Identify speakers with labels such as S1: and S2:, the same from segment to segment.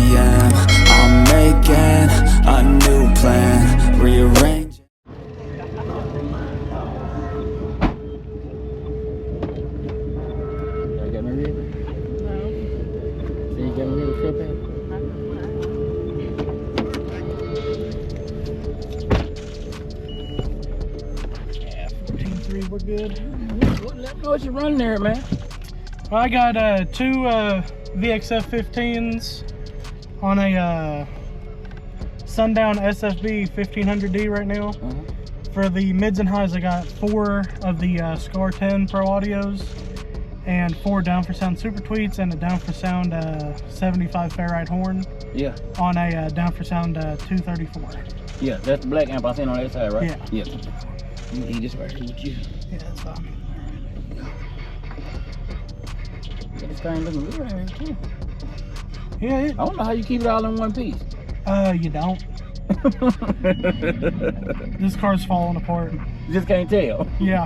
S1: p.m. I'm making a new plan, rearrange.
S2: We're good.
S3: Let me know what you run there, man.
S2: Well, I got two VXF 15s on a Sundown SFB 1500D right now. For the mids and highs, I got 4 of the Skar 10 Pro Audios and 4 Down for Sound Super Tweets and a Down for Sound 75 Ferrite horn.
S3: Yeah.
S2: On a Down for Sound 234.
S3: Yeah, that's the black amp I seen on that side, right?
S2: Yeah.
S3: Yeah. He just right here with you.
S2: Yeah, that's fine.
S3: Yeah, this thing looking good right here too.
S2: Yeah.
S3: I don't know how you keep it all in one piece.
S2: You don't. This car's falling apart.
S3: You just can't tell.
S2: Yeah.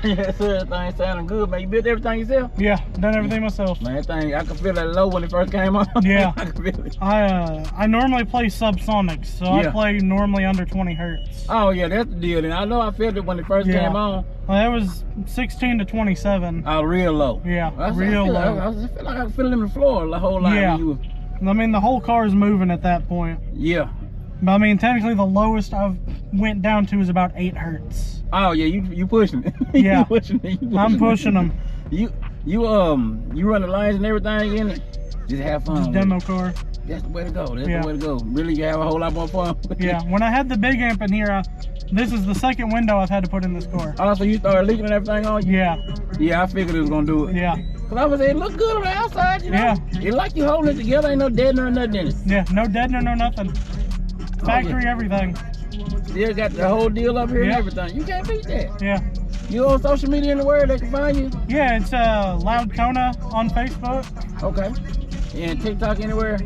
S3: Yes, sir. Everything sounding good, man. You built everything yourself?
S2: Yeah, done everything myself.
S3: Man, that thing, I could feel that low when it first came on.
S2: Yeah.
S3: I could feel it.
S2: I normally play subsonics, so
S3: Yeah.
S2: I play normally under 20 hertz.
S3: Oh, yeah, that's the deal. And I know I felt it when it first came on.
S2: Well, that was 16 to 27.
S3: Oh, real low.
S2: Yeah,
S3: I
S2: real low.
S3: feel like I could feel it in the floor the whole line.
S2: Yeah.
S3: When you were...
S2: I mean, the whole car is moving at that point.
S3: Yeah.
S2: But I mean, technically the lowest I've went down to is about 8 hertz.
S3: Oh, yeah, you pushing it.
S2: Yeah.
S3: You pushing it.
S2: I'm pushing them.
S3: You You run the lines and everything in it. Just have fun.
S2: Just demo car.
S3: That's the way to go. That's the way to go. Really, you have a whole lot more fun.
S2: Yeah. When I had the big amp in here, this is the second window I've had to put in this car.
S3: Oh, so you started leaking and everything on you?
S2: Yeah.
S3: Yeah, I figured it was gonna do it.
S2: Yeah.
S3: Cause I was saying, it look good on the outside, you know?
S2: Yeah.
S3: It like you holding it together, ain't no deadener or nothing in it.
S2: Yeah. No deadener, no nothing. Factory everything.
S3: Still got the whole deal up here and
S2: Yeah.
S3: everything. You can't beat that.
S2: Yeah.
S3: You on social media anywhere they can find you?
S2: Yeah, it's Loud Kona on Facebook.
S3: Okay. And TikTok anywhere?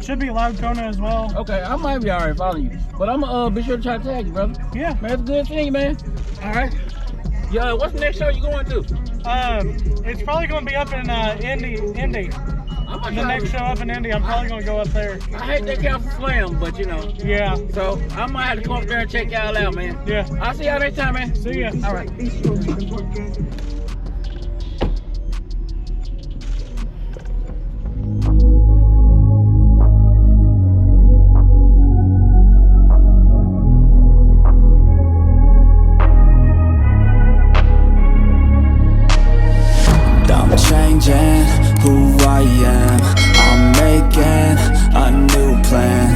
S2: Should be Loud Kona as well.
S3: Okay, I might be already following you. But I'm gonna be sure to try to tag you, brother.
S2: Yeah.
S3: Man, it's a good thing, man. Alright. Yeah, what's the next show you going to?
S2: It's probably going to be up in Indy.
S3: I'm
S2: The next show up in Indy, I'm probably going to go up there.
S3: I hate that count for Slam, but you know.
S2: Yeah.
S3: So I might have to come up there and check y'all out, man.
S2: Yeah.
S3: I'll see y'all next time, man.
S2: See ya.
S3: All right.
S1: I'm changing who I am. I'm making a new plan.